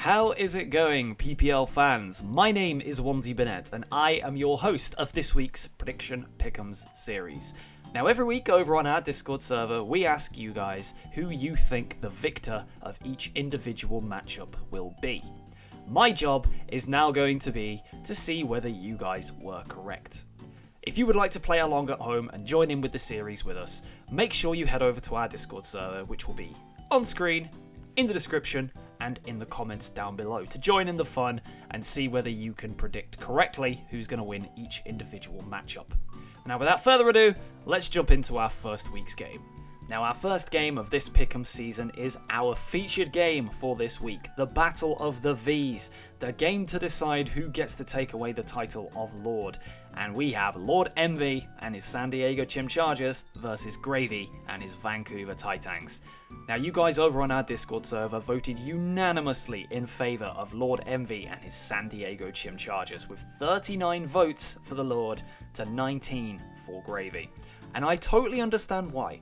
How is it going, PPL fans? My name is OnesieBanette, and I am your host of this week's Prediction Pick'ems series. Now, every week over on our Discord server, we ask you guys who you think the victor of each individual matchup will be. My job is now going to be to see whether you guys were correct. If you would like to play along at home and join in with the series with us, make sure you head over to our Discord server, which will be on screen, in the description, and in the comments down below to join in the fun and see whether you can predict correctly who's going to win each individual matchup. Now, without further ado, let's jump into our first week's game. Now, our first game of this Pick'em season is our featured game for this week, the Battle of the V's, the game to decide who gets to take away the title of Lord. And we have Lord Envy and his San Diego Chimchargers versus Gravy and his Vancouver Titans. Now, you guys over on our Discord server voted unanimously in favour of Lord Envy and his San Diego Chimchargers, with 39 votes for the Lord to 19 for Gravy. And I totally understand why.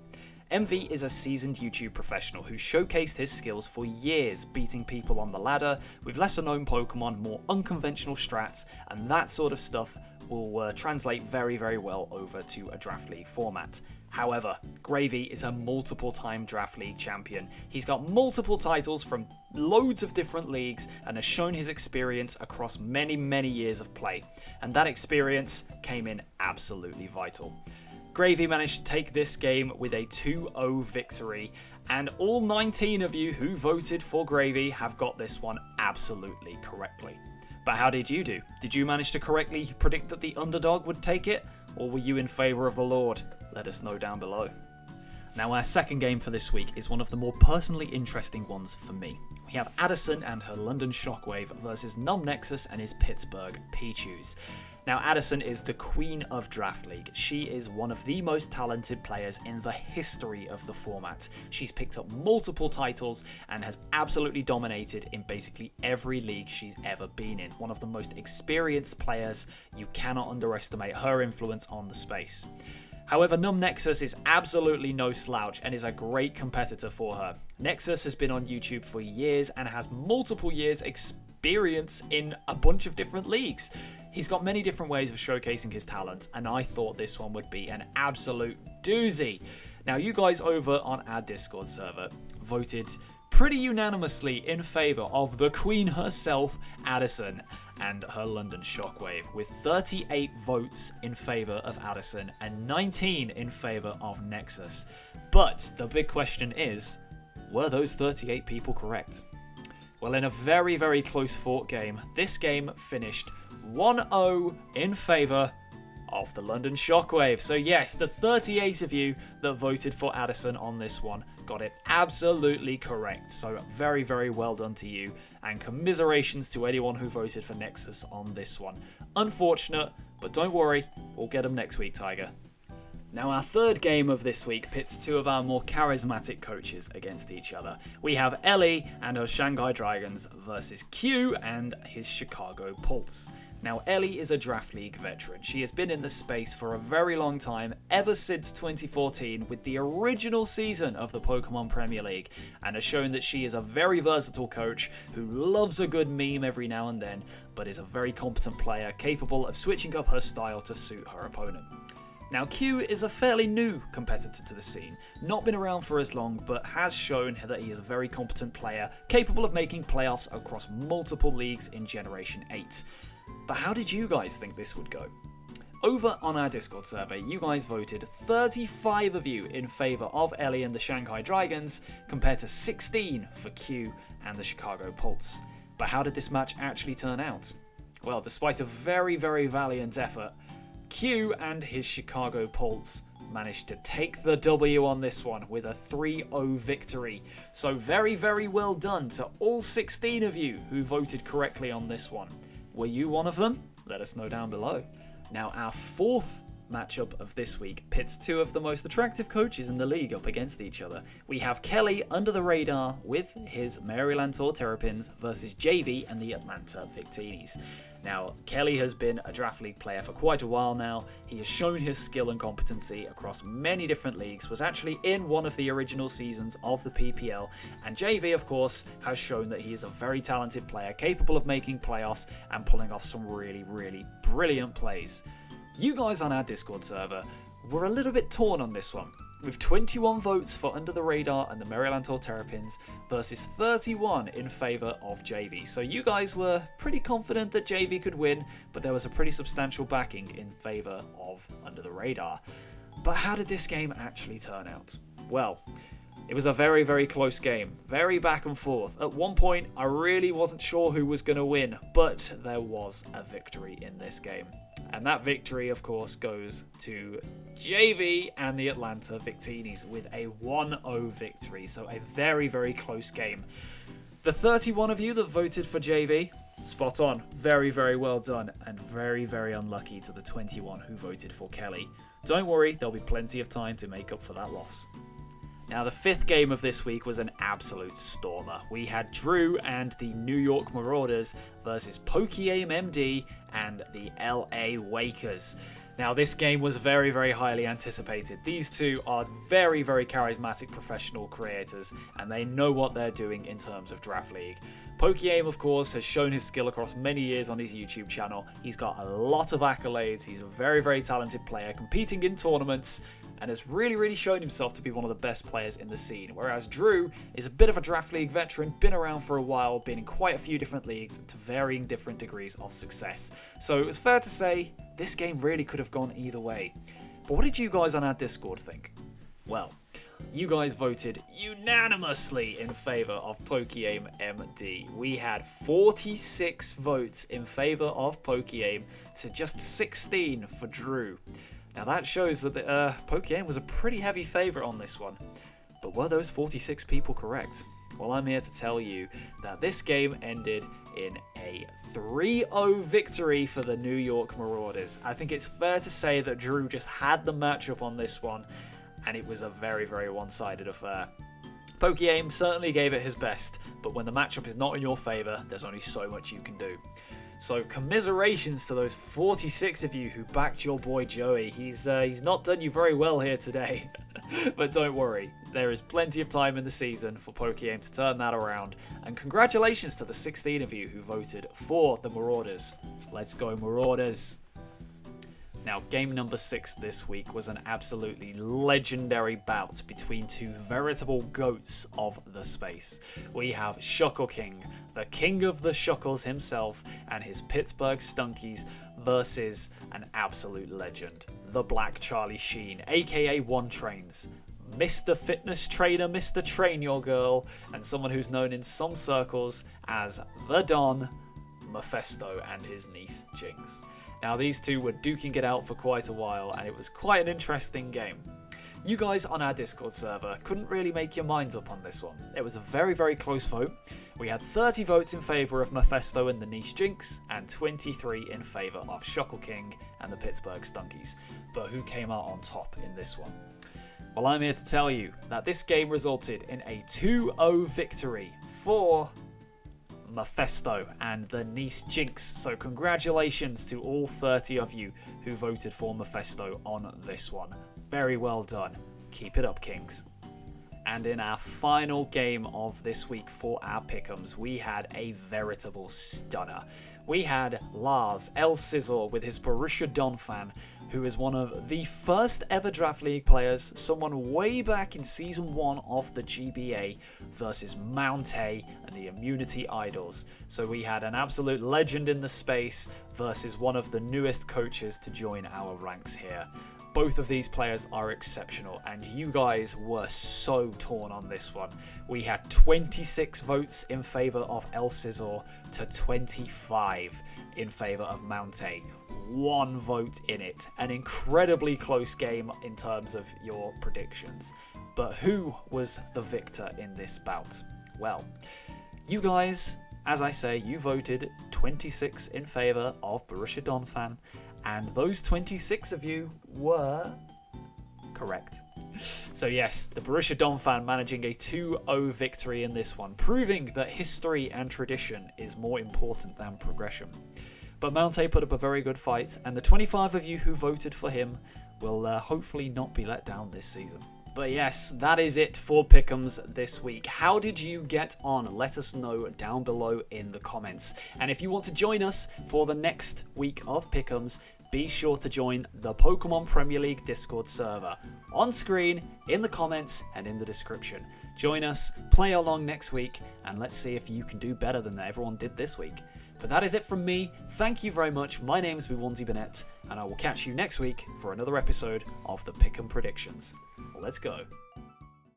Envy is a seasoned YouTube professional who showcased his skills for years, beating people on the ladder with lesser known Pokemon, more unconventional strats, and that sort of stuff will translate very, very well over to a Draft League format. However, Gravy is a multiple time Draft League champion. He's got multiple titles from loads of different leagues and has shown his experience across many, many years of play. And that experience came in absolutely vital. Gravy managed to take this game with a 2-0 victory, and all 19 of you who voted for Gravy have got this one absolutely correctly. But how did you do? Did you manage to correctly predict that the underdog would take it, or were you in favour of the Lord? Let us know down below. Now, our second game for this week is one of the more personally interesting ones for me. We have Addison and her London Shockwave versus Nexus and his Pittsburgh Pichus. Now, Addison is the queen of Draft League. She is one of the most talented players in the history of the format. She's picked up multiple titles and has absolutely dominated in basically every league she's ever been in. One of the most experienced players. You cannot underestimate her influence on the space. However, Nexus is absolutely no slouch and is a great competitor for her. Nexus has been on YouTube for years and has multiple years experience in a bunch of different leagues. He's got many different ways of showcasing his talents, and I thought this one would be an absolute doozy. Now, you guys over on our Discord server voted pretty unanimously in favour of the Queen herself, Addison, and her London Shockwave, with 38 votes in favour of Addison and 19 in favour of Nexus. But the big question is, were those 38 people correct? Well, in a very, very close fought game, this game finished 1-0 in favour of the London Shockwave. So yes, the 38 of you that voted for Addison on this one got it absolutely correct. So very, very well done to you, and commiserations to anyone who voted for Nexus on this one. Unfortunate, but don't worry, we'll get them next week, Tiger. Now, our third game of this week pits two of our more charismatic coaches against each other. We have Ellie and her Shanghai Dragons versus Q and his Chicago Pulse. Now, Ellie is a Draft League veteran. She has been in the space for a very long time, ever since 2014 with the original season of the Pokemon Premier League, and has shown that she is a very versatile coach who loves a good meme every now and then, but is a very competent player capable of switching up her style to suit her opponent. Now, Q is a fairly new competitor to the scene, not been around for as long, but has shown that he is a very competent player, capable of making playoffs across multiple leagues in Generation 8. But how did you guys think this would go? Over on our Discord server, you guys voted 35 of you in favour of Ellie and the Shanghai Dragons, compared to 16 for Q and the Chicago Pulse. But how did this match actually turn out? Well, despite a very, very valiant effort, Q and his Chicago Pulse managed to take the W on this one with a 3-0 victory. So very, very well done to all 16 of you who voted correctly on this one. Were you one of them? Let us know down below. Now, our fourth matchup of this week pits two of the most attractive coaches in the league up against each other. We have Kelly under the radar with his Maryland Terrapins versus JV and the Atlanta Victinis. Now, Kelly has been a draft league player for quite a while now. He has shown his skill and competency across many different leagues, was actually in one of the original seasons of the PPL, and JV, of course, has shown that he is a very talented player, capable of making playoffs and pulling off some really, really brilliant plays. You guys on our Discord server were a little bit torn on this one, with 21 votes for Under the Radar and the Maryland Terrapins versus 31 in favour of JV. So you guys were pretty confident that JV could win, but there was a pretty substantial backing in favour of Under the Radar. But how did this game actually turn out? Well, it was a very, very close game, very back and forth. At one point, I really wasn't sure who was going to win, but there was a victory in this game. And that victory, of course, goes to JV and the Atlanta Victinis with a 1-0 victory. So a very, very close game. The 31 of you that voted for JV, spot on. Very, very well done. And very, very unlucky to the 21 who voted for Kelly. Don't worry, there'll be plenty of time to make up for that loss. Now, the fifth game of this week was an absolute stormer. We had Drew and the New York Marauders versus PokeAim MD and the LA Wakers. Now, this game was very, very highly anticipated. These two are very, very charismatic professional creators, and they know what they're doing in terms of Draft League. PokeAim, of course, has shown his skill across many years on his YouTube channel. He's got a lot of accolades. He's a very, very talented player, competing in tournaments, and has really, really shown himself to be one of the best players in the scene. Whereas Drew is a bit of a Draft League veteran, been around for a while, been in quite a few different leagues to varying different degrees of success. So it was fair to say this game really could have gone either way. But what did you guys on our Discord think? Well, you guys voted unanimously in favour of PokeAim MD. We had 46 votes in favour of PokeAim to just 16 for Drew. Now that shows that PokeAim was a pretty heavy favourite on this one. But were those 46 people correct? Well, I'm here to tell you that this game ended in a 3-0 victory for the New York Marauders. I think it's fair to say that Drew just had the matchup on this one, and it was a very, very one-sided affair. PokeAim certainly gave it his best, but when the matchup is not in your favour, there's only so much you can do. So commiserations to those 46 of you who backed your boy Joey. He's not done you very well here today. But don't worry, there is plenty of time in the season for PokeAim to turn that around. And congratulations to the 16 of you who voted for the Marauders. Let's go Marauders. Now, game number 6 this week was an absolutely legendary bout between two veritable goats of the space. We have Shuckle King, the king of the Shuckles himself, and his Pittsburgh Stunkies versus an absolute legend, the Black Charlie Sheen, aka One Trains. Mr. Fitness Trainer, Mr. Train Your Girl, and someone who's known in some circles as the Don, Mephisto, and his niece Jinx. Now, these two were duking it out for quite a while, and it was quite an interesting game. You guys on our Discord server couldn't really make your minds up on this one. It was a very, very close vote. We had 30 votes in favour of Mephisto and the niche Jinx, and 23 in favour of Shuckle King and the Pittsburgh Stunkies. But who came out on top in this one? Well, I'm here to tell you that this game resulted in a 2-0 victory for Mephisto and the niece Jinx. So congratulations to all 30 of you who voted for Mephisto on this one. Very well done. Keep it up, Kings. And in our final game of this week for our pick'ems, we had a veritable stunner. We had Lars El Scissor with his Borussia Donphan, who is one of the first ever Draft League players, someone way back in Season 1 of the GBA, versus Mountay and the Immunity Idols. So we had an absolute legend in the space versus one of the newest coaches to join our ranks here. Both of these players are exceptional, and you guys were so torn on this one. We had 26 votes in favour of El Scissor to 25 in favour of Mountay. 1 vote in it. An incredibly close game in terms of your predictions. But who was the victor in this bout? Well, you guys, as I say, you voted 26 in favour of Borussia Donphan And those 26 of you were correct. So yes, the Borussia Dortmund fan managing a 2-0 victory in this one, proving that history and tradition is more important than progression. But Mountay put up a very good fight, and the 25 of you who voted for him will hopefully not be let down this season. But yes, that is it for Pick'ems this week. How did you get on? Let us know down below in the comments. And if you want to join us for the next week of Pick'ems, be sure to join the Pokemon Premier League Discord server. On screen, in the comments, and in the description. Join us, play along next week, and let's see if you can do better than everyone did this week. But that is it from me. Thank you very much. My name is OnesieBanette, and I will catch you next week for another episode of the Pick'em Predictions. Let's go.